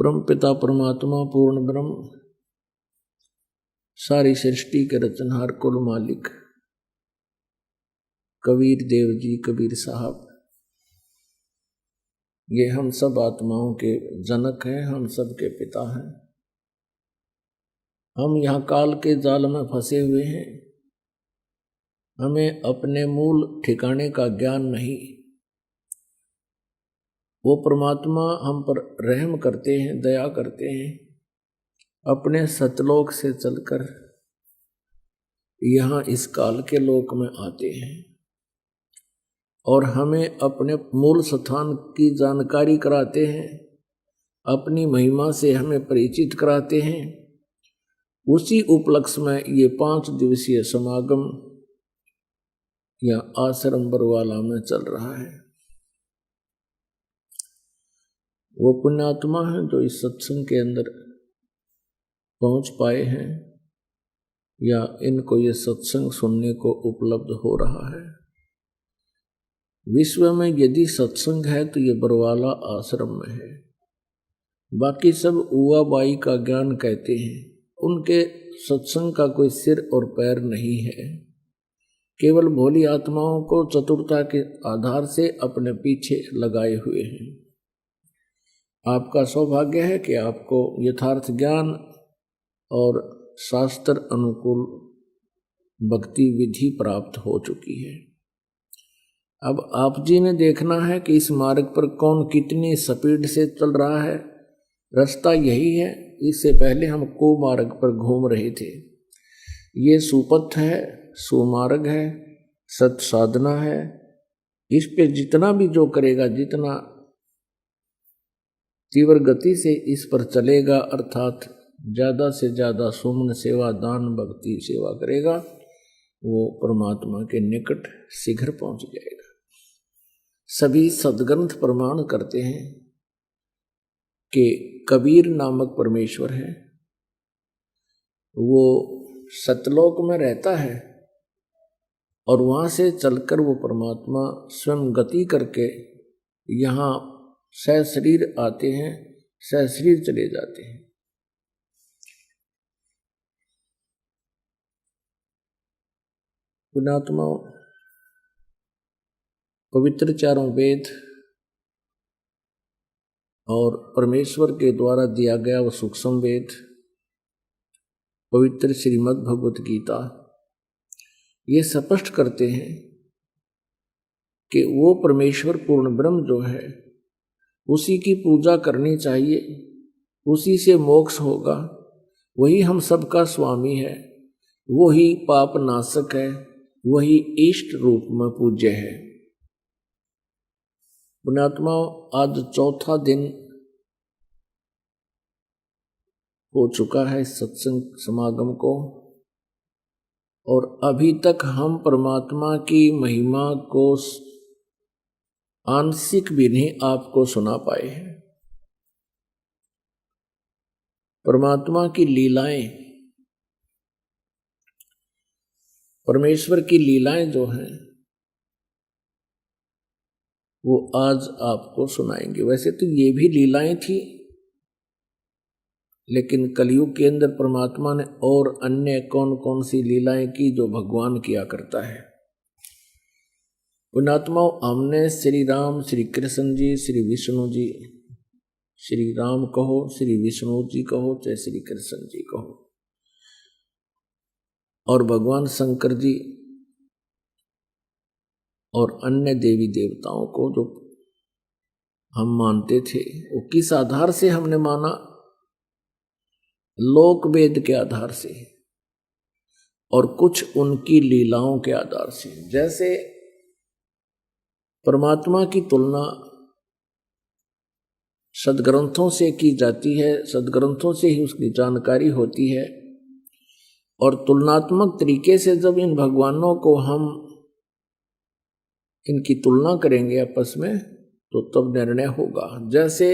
परम पिता परमात्मा पूर्ण ब्रह्म, सारी सृष्टि के रचनहार कुल मालिक कबीर देव जी, कबीर साहब, ये हम सब आत्माओं के जनक हैं, हम सब के पिता हैं। हम यहाँ काल के जाल में फंसे हुए हैं। हमें अपने मूल ठिकाने का ज्ञान नहीं। वो परमात्मा हम पर रहम करते हैं, दया करते हैं, अपने सतलोक से चलकर यहाँ इस काल के लोक में आते हैं और हमें अपने मूल स्थान की जानकारी कराते हैं, अपनी महिमा से हमें परिचित कराते हैं। उसी उपलक्ष्य में ये 5 दिवसीय समागम या आश्रम बरवाला में चल रहा है। वो पुण्यात्मा हैं जो इस सत्संग के अंदर पहुंच पाए हैं या इनको ये सत्संग सुनने को उपलब्ध हो रहा है। विश्व में यदि सत्संग है तो ये बरवाला आश्रम में है। बाकी सब उवा बाई का ज्ञान कहते हैं। उनके सत्संग का कोई सिर और पैर नहीं है। केवल भोली आत्माओं को चतुरता के आधार से अपने पीछे लगाए हुए हैं। आपका सौभाग्य है कि आपको यथार्थ ज्ञान और शास्त्र अनुकूल भक्ति विधि प्राप्त हो चुकी है। अब आप जी ने देखना है कि इस मार्ग पर कौन कितनी स्पीड से चल रहा है। रास्ता यही है। इससे पहले हम कुमार्ग पर घूम रहे थे। ये सुपथ है, सुमार्ग है, सत साधना है। इस पे जितना भी जो करेगा, जितना तीव्र गति से इस पर चलेगा, अर्थात ज़्यादा से ज़्यादा सुमन सेवा, दान, भक्ति सेवा करेगा, वो परमात्मा के निकट शीघ्र पहुंच जाएगा। सभी सद्ग्रंथ प्रमाण करते हैं कि कबीर नामक परमेश्वर है, वो सतलोक में रहता है और वहाँ से चलकर वो परमात्मा स्वयं गति करके यहाँ सहशरीर आते हैं, सहशरीर चले जाते हैं। पुण्यात्मा, पवित्र चारों वेद और परमेश्वर के द्वारा दिया गया वो सूक्ष्म वेद, पवित्र श्रीमद् भगवत गीता, ये स्पष्ट करते हैं कि वो परमेश्वर पूर्ण ब्रह्म जो है, उसी की पूजा करनी चाहिए, उसी से मोक्ष होगा। वही हम सबका स्वामी है, वही पाप नाशक है, वही इष्ट रूप में पूज्य है। पुण्यात्माओं, आज 4था दिन हो चुका है सत्संग समागम को और अभी तक हम परमात्मा की महिमा को आंशिक भी नहीं आपको सुना पाए हैं। परमात्मा की लीलाएं, परमेश्वर की लीलाएं जो हैं वो आज आपको सुनाएंगे। वैसे तो ये भी लीलाएं थी, लेकिन कलयुग के अंदर परमात्मा ने और अन्य कौन कौन सी लीलाएं की जो भगवान किया करता है। पुण्यात्माओं, हमने श्री राम, श्री कृष्ण जी, श्री विष्णु जी, श्री राम कहो, श्री विष्णु जी कहो, चाहे श्री कृष्ण जी कहो, और भगवान शंकर जी और अन्य देवी देवताओं को जो हम मानते थे, वो किस आधार से हमने माना? लोक वेद के आधार से और कुछ उनकी लीलाओं के आधार से। जैसे परमात्मा की तुलना सदग्रंथों से की जाती है, सदग्रंथों से ही उसकी जानकारी होती है, और तुलनात्मक तरीके से जब इन भगवानों को हम इनकी तुलना करेंगे आपस में, तो तब निर्णय होगा। जैसे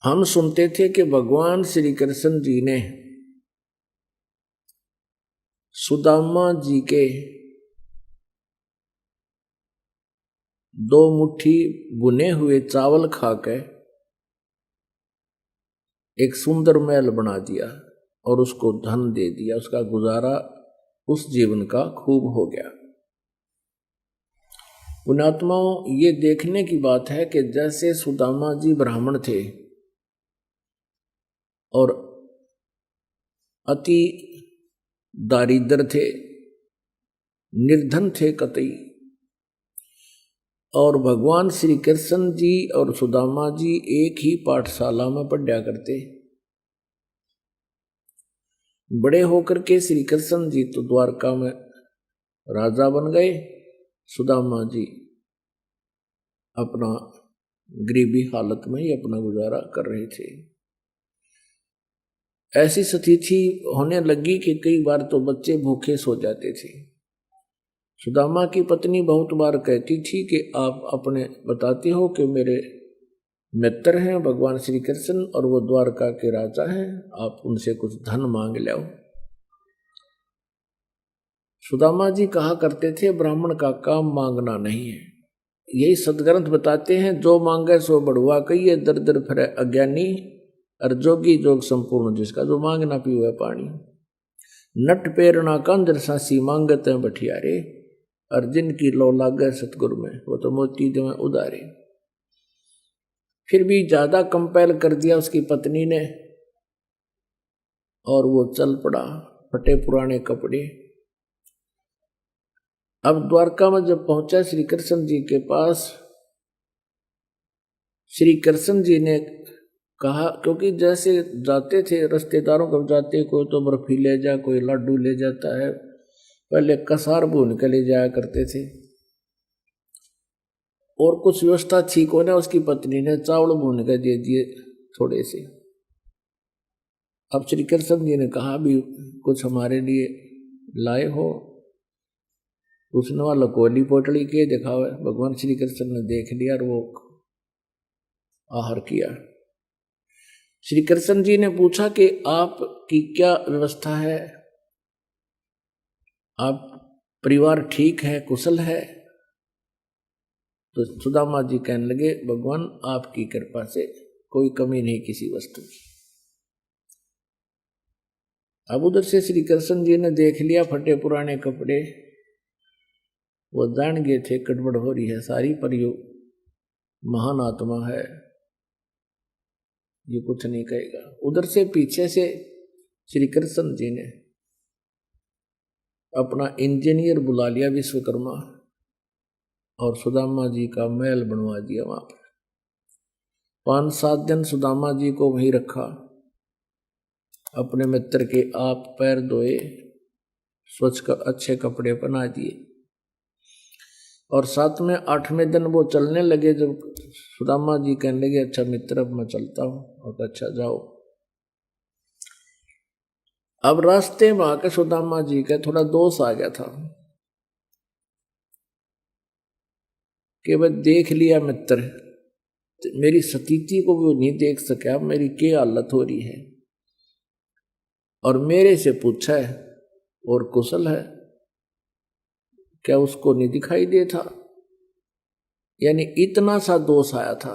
हम सुनते थे कि भगवान श्री कृष्ण जी ने सुदामा जी के 2 मुट्ठी बुने हुए चावल खाकर एक सुंदर महल बना दिया और उसको धन दे दिया। उसका गुजारा उस जीवन का खूब हो गया। पुण्यात्माओं, ये देखने की बात है कि जैसे सुदामा जी ब्राह्मण थे और अति दारिद्र थे, निर्धन थे कतई, और भगवान श्री कृष्ण जी और सुदामा जी एक ही पाठशाला में पढ़ा करते। बड़े होकर के श्री कृष्ण जी तो द्वारका में राजा बन गए, सुदामा जी अपना गरीबी हालत में ही अपना गुजारा कर रहे थे। ऐसी स्थिति होने लगी कि कई बार तो बच्चे भूखे सो जाते थे। सुदामा की पत्नी बहुत बार कहती थी कि आप अपने बताते हो कि मेरे मित्र हैं भगवान श्री कृष्ण और वो द्वारका के राजा हैं, आप उनसे कुछ धन मांग लो। सुदामा जी कहा करते थे ब्राह्मण का काम मांगना नहीं है। यही सदग्रंथ बताते हैं, जो मांगे सो बढ़ुआ कहिए, दर दर फिरे अज्ञानी, और जोगी जोग संपूर्ण जिसका, जो मांगना पीवे पानी। नट पेरना कंदर सासी मांगते बठियारे, और जिनकी लो लागे सतगुरु में वो तो मोती देवे उदारे। फिर भी ज्यादा कंपेल कर दिया उसकी पत्नी ने और वो चल पड़ा, फटे पुराने कपड़े। अब द्वारका में जब पहुंचा श्री कृष्ण जी के पास, श्री कृष्ण जी ने कहा, क्योंकि जैसे जाते थे रिश्तेदारों को जाते, कोई तो बर्फी ले जा, कोई लड्डू ले जाता है, पहले कसार भून के ले जाया करते थे, और कुछ व्यवस्था ठीक होने उसकी पत्नी ने चावल भून के दे दिए थोड़े से। अब श्री कृष्ण जी ने कहा भी कुछ हमारे लिए लाए हो, उसने वाला कोली पोटली के दिखावे। भगवान श्री कृष्ण ने देख लिया और वो आहार किया। श्री कृष्ण जी ने पूछा कि आपकी क्या व्यवस्था है, आप परिवार ठीक है, कुशल है? तो सुदामा जी कहने लगे भगवान आपकी कृपा से कोई कमी नहीं किसी वस्तु की। अब उधर से श्री कृष्ण जी ने देख लिया फटे पुराने कपड़े, वो जान गए थे गड़बड़ हो रही है सारी, पर यो महान आत्मा है, ये कुछ नहीं कहेगा। उधर से पीछे से श्री कृष्ण जी ने अपना इंजीनियर बुला लिया विश्वकर्मा, और सुदामा जी का महल बनवा दिया। वहां पर 5-7 दिन सुदामा जी को वहीं रखा, अपने मित्र के आप पैर धोए, स्वच्छ कर अच्छे कपड़े पहना दिए, और 7वें 8वें दिन वो चलने लगे। जब सुदामा जी कहने लगे अच्छा मित्र अब मैं चलता हूं, और अच्छा जाओ। अब रास्ते में आके सुदामा जी का थोड़ा दोष आ गया था कि वह देख लिया मित्र, मेरी स्थिति को वो नहीं देख सका, मेरी क्या हालत हो रही है, और मेरे से पूछा है और कुशल है, क्या उसको नहीं दिखाई दे था? यानी इतना सा दोष आया था,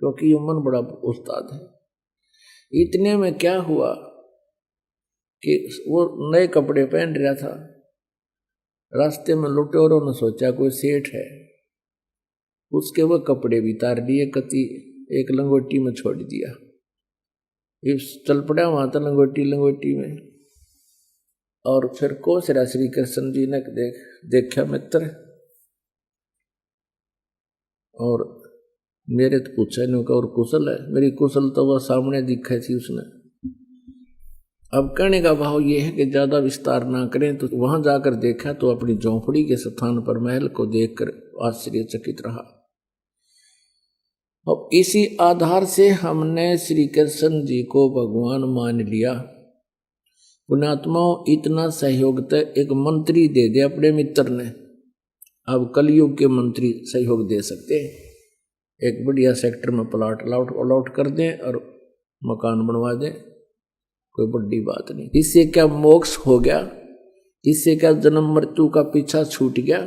क्योंकि मन बड़ा उस्ताद है। इतने में क्या हुआ कि वो नए कपड़े पहन रहा था, रास्ते में लुटेरों ने सोचा कोई सेठ है, उसके वो कपड़े भी तार लिए, कति एक लंगोटी में छोड़ दिया। इस चल पड़ा वहां था लंगोटी में, और फिर कोसरा श्री कृष्ण जी ने देखा मित्र, और मेरे तो पूछा नहीं का और कुशल है, मेरी कुशल तो वह सामने दिखा थी उसने। अब कहने का भाव ये है कि ज्यादा विस्तार ना करें, तो वहां जाकर देखा तो अपनी झोंपड़ी के स्थान पर महल को देखकर आश्चर्यचकित रहा। अब इसी आधार से हमने श्री कृष्ण जी को भगवान मान लिया। पुण्यात्माओं, इतना सहयोग तो एक मंत्री दे दे अपने मित्र ने, अब कलयुग के मंत्री सहयोग दे सकते हैं। एक बढ़िया सेक्टर में प्लाट अलॉट कर दें और मकान बनवा दें, कोई बड़ी बात नहीं। इससे क्या मोक्ष हो गया, इससे क्या जन्म मृत्यु का पीछा छूट गया।